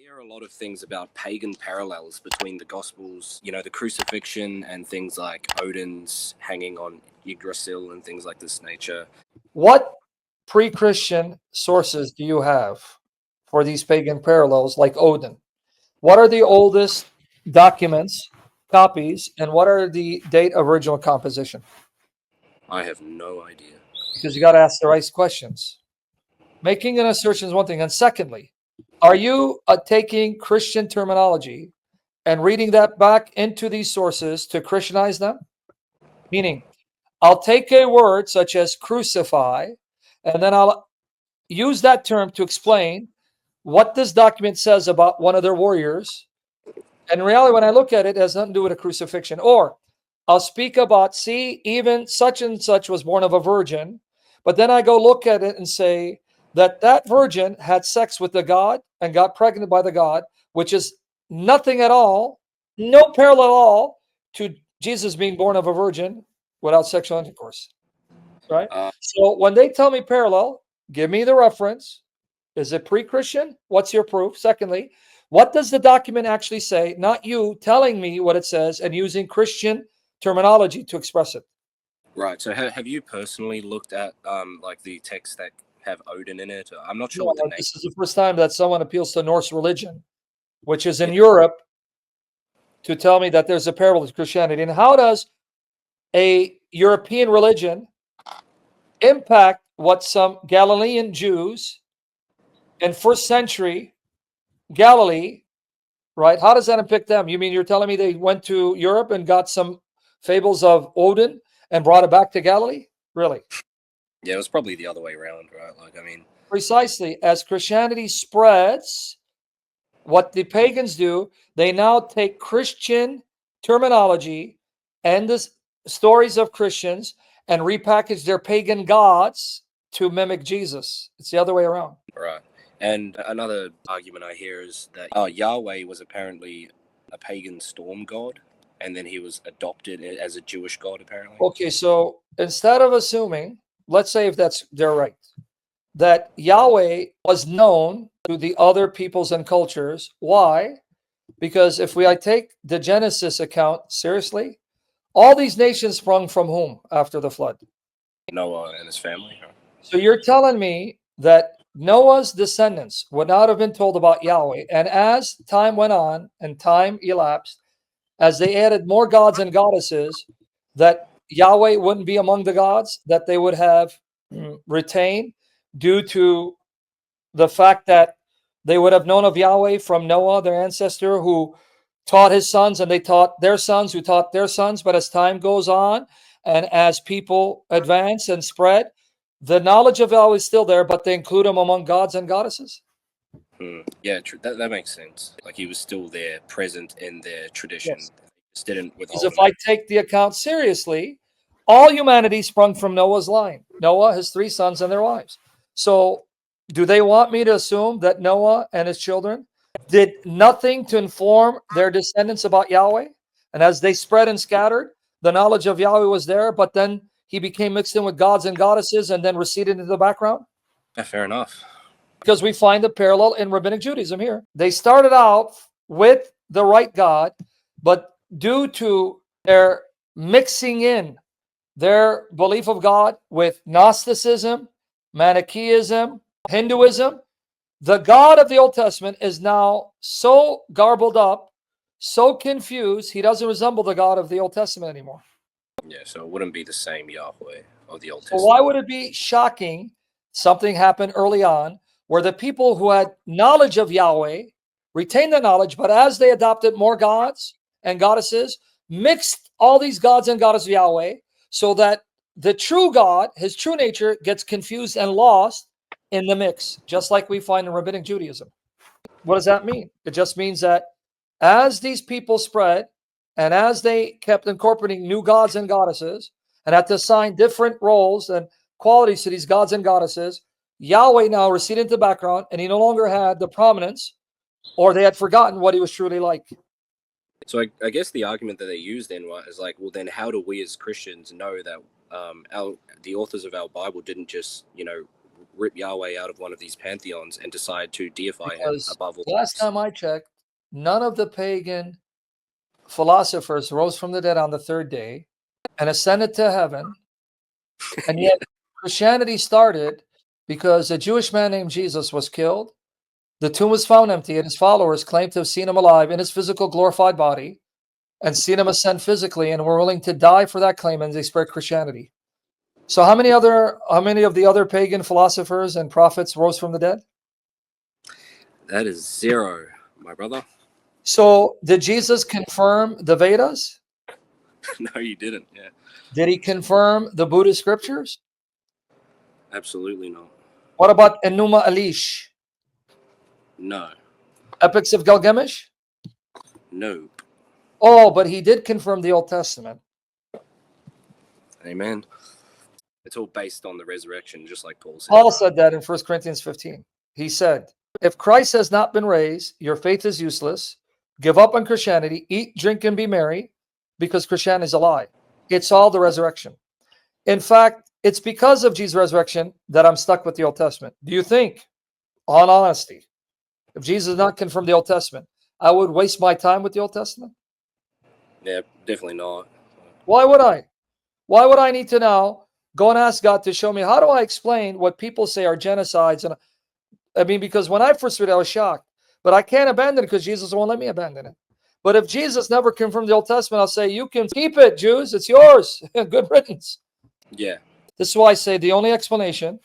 hear a lot of things about pagan parallels between the Gospels, the crucifixion and things like Odin's hanging on Yggdrasil and things like this nature. What pre-Christian sources do you have for these pagan parallels like Odin? What are the oldest documents, copies, and what are the date of original composition? I have no idea. Because you got to ask the right questions. Making an assertion is one thing. And secondly, are you taking Christian terminology and reading that back into these sources to Christianize them? Meaning, I'll take a word such as crucify, and then I'll use that term to explain what this document says about one of their warriors. And in reality, when I look at it, it has nothing to do with a crucifixion. Or I'll speak about, see, even such and such was born of a virgin. But then I go look at it and say that that virgin had sex with the god and got pregnant by the god, which is nothing at all, no parallel at all to Jesus being born of a virgin without sexual intercourse. Right? So when they tell me parallel, give me the reference. Is it pre-Christian? What's your proof? Secondly, what does the document actually say? Not you telling me what it says and using Christian terminology to express it. Right. So have you personally looked at like the texts that have Odin in it? I'm not sure No, what the name. this is the first time that someone appeals to Norse religion, which is in Europe, to tell me that there's a parallel to Christianity. And how does a European religion impact what some Galilean Jews in first century Galilee, right? How does that impact them? You mean you're telling me they went to Europe and got some fables of Odin and brought it back to Galilee? Really? Yeah, it was probably the other way around, right? Precisely. As Christianity spreads, what the pagans do, they now take Christian terminology and the stories of Christians and repackage their pagan gods to mimic Jesus. It's the other way around. Right. And another argument I hear is that Yahweh was apparently a pagan storm god, and then he was adopted as a Jewish god, apparently. Okay, so instead of assuming, let's say if they're right, that Yahweh was known to the other peoples and cultures. Why? Because if I take the Genesis account seriously, all these nations sprung from whom after the flood? Noah and his family. So you're telling me that Noah's descendants would not have been told about Yahweh, and as time went on and time elapsed, as they added more gods and goddesses, that Yahweh wouldn't be among the gods that they would have retained due to the fact that they would have known of Yahweh from Noah, their ancestor, who taught his sons, and they taught their sons, who taught their sons. But as time goes on and as people advance and spread, the knowledge of Yahweh is still there, but they include him among gods and goddesses. Yeah, true. That makes sense. Like he was still there, present in their tradition. Yes. Just didn't withhold. Because if I take the account seriously, all humanity sprung from Noah's line. Noah, his three sons, and their wives. So do they want me to assume that Noah and his children did nothing to inform their descendants about Yahweh? And as they spread and scattered, the knowledge of Yahweh was there, but then he became mixed in with gods and goddesses and then receded into the background? Yeah, fair enough. Because we find the parallel in Rabbinic Judaism here. They started out with the right God, but due to their mixing in their belief of God with Gnosticism, Manichaeism, Hinduism, the God of the Old Testament is now so garbled up, so confused, he doesn't resemble the God of the Old Testament anymore. Yeah, so it wouldn't be the same Yahweh of the Old So Testament. why would it be shocking something happened early on where the people who had knowledge of Yahweh retained the knowledge, but as they adopted more gods and goddesses, mixed all these gods and goddesses of Yahweh, so that the true God, his true nature, gets confused and lost in the mix, just like we find in Rabbinic Judaism. What does that mean? It just means that as these people spread and as they kept incorporating new gods and goddesses and had to assign different roles and qualities to these gods and goddesses, Yahweh now receded into the background and he no longer had the prominence, or they had forgotten what he was truly like. So I guess the argument that they used then is like, well, then how do we as Christians know that the authors of our Bible didn't just, rip Yahweh out of one of these pantheons and decide to deify him Because above all last else. time I checked, none of the pagan philosophers rose from the dead on the third day and ascended to heaven. And yet Christianity started because a Jewish man named Jesus was killed. The tomb was found empty, and his followers claimed to have seen him alive in his physical glorified body and seen him ascend physically, and were willing to die for that claim, and they spread Christianity. So how many of the other pagan philosophers and prophets rose from the dead? That is zero, my brother. So did Jesus confirm the Vedas? No, you didn't. Yeah, Did he confirm the Buddhist scriptures? absolutely not. What about Enuma Elish? No, Epics of Gilgamesh? nope. Oh, but he did confirm the Old Testament. Amen. It's all based on the resurrection, just like Paul said. Paul said that in 1 Corinthians 15. He said, if Christ has not been raised, your faith is useless. Give up on Christianity, eat, drink, and be merry, because Christianity is a lie. It's all the resurrection. In fact, it's because of Jesus' resurrection that I'm stuck with the Old Testament. Do you think, on honesty, if Jesus did not confirm the Old Testament, I would waste my time with the Old Testament? Yeah, definitely not. Why would I? Why would I need to now go and ask God to show me, how do I explain what people say are genocides? And I mean, because when I first read it, I was shocked. But I can't abandon it because Jesus won't let me abandon it. But if Jesus never confirmed the Old Testament, I'll say, you can keep it, Jews. It's yours. Good riddance. Yeah. This is why I say the only explanation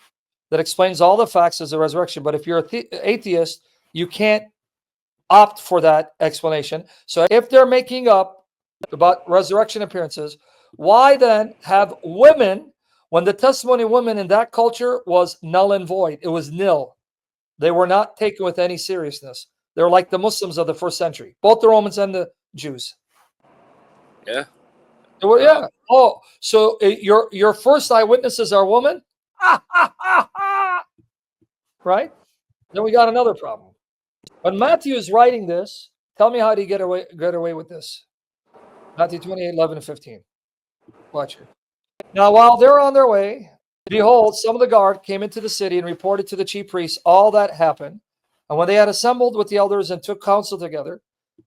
that explains all the facts is the resurrection. But if you're an atheist, you can't opt for that explanation. So if they're making up about resurrection appearances, why then have women, when the testimony of women in that culture was null and void? It was nil. They were not taken with any seriousness. They're like the Muslims of the first century, both the Romans and the Jews. Yeah. They were, yeah. Oh, so your first eyewitnesses are women? Right? Then we got another problem. When Matthew is writing this, tell me how did he get away with this? Matthew 28, 11 and 15. Watch it. Now, while they're on their way, behold, some of the guard came into the city and reported to the chief priests all that happened. And when they had assembled with the elders and took counsel together,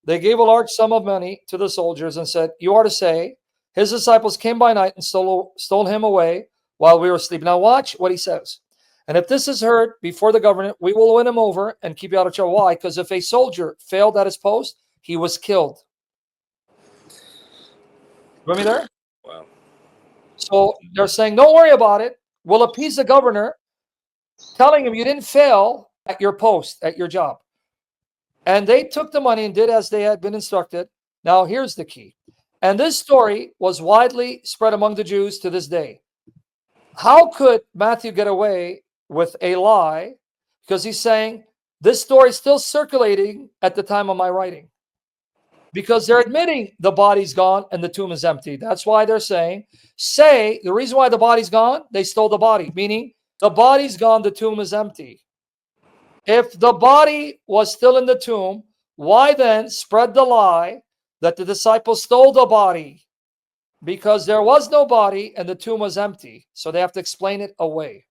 they gave a large sum of money to the soldiers and said, you are to say, his disciples came by night and stole him away while we were asleep. Now watch what he says. And if this is heard before the government, we will win him over and keep you out of trouble. Why? Because if a soldier failed at his post, he was killed. You me there? Wow. So they're saying, don't worry about it. We'll appease the governor, telling him you didn't fail at your post, at your job. And they took the money and did as they had been instructed. Now, here's the key. And this story was widely spread among the Jews to this day. How could Matthew get away with a lie? Because he's saying this story is still circulating at the time of my writing. Because they're admitting the body's gone and the tomb is empty. That's why they're saying, the reason why the body's gone, they stole the body. Meaning, the body's gone, the tomb is empty. If the body was still in the tomb, why then spread the lie that the disciples stole the body? Because there was no body and the tomb was empty. So they have to explain it away.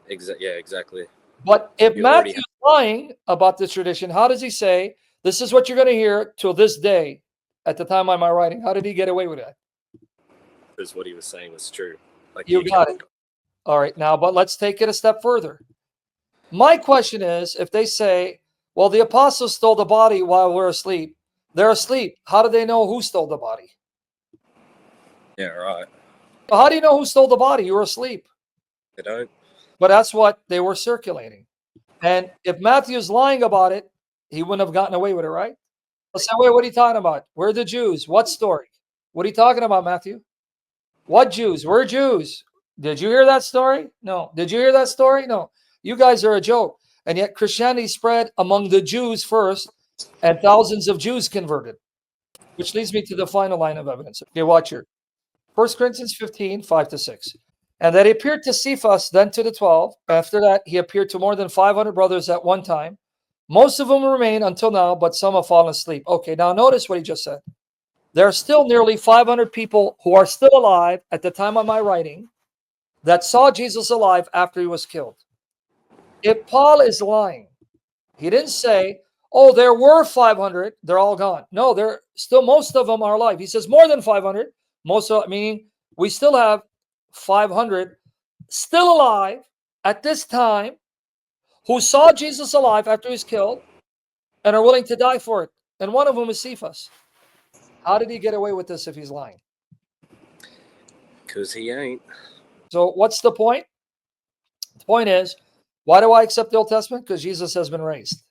Yeah, exactly. But if Matthew's lying about this tradition, how does he say, this is what you're going to hear till this day at the time of my writing? How did he get away with that? Because what he was saying was true. Like you got it. All right, now, but let's take it a step further. My question is, if they say, well, the apostles stole the body while we're asleep, they're asleep. How do they know who stole the body? Yeah, right. How do you know who stole the body? You were asleep. They don't. But that's what they were circulating. And if Matthew's lying about it, he wouldn't have gotten away with it, right? I'll say, wait, what are you talking about? We're the Jews. What story? What are you talking about, Matthew? What Jews? We're Jews. Did you hear that story? No. Did you hear that story? No. You guys are a joke. And yet Christianity spread among the Jews first, and thousands of Jews converted. Which leads me to the final line of evidence. Okay, watch here. 1 Corinthians 15, 5-6. And that he appeared to Cephas, then to the 12. After that, he appeared to more than 500 brothers at one time. Most of them remain until now, but some have fallen asleep. Okay, now notice what he just said. There are still nearly 500 people who are still alive at the time of my writing that saw Jesus alive after he was killed. If Paul is lying, he didn't say, oh, there were 500, they're all gone. No, there still, most of them are alive. He says more than 500, most of, meaning we still have 500 still alive at this time who saw Jesus alive after he's killed and are willing to die for it. And one of them is Cephas. How did he get away with this if he's lying? Because he ain't. So what's the point? The point is, why do I accept the Old Testament? Because Jesus has been raised.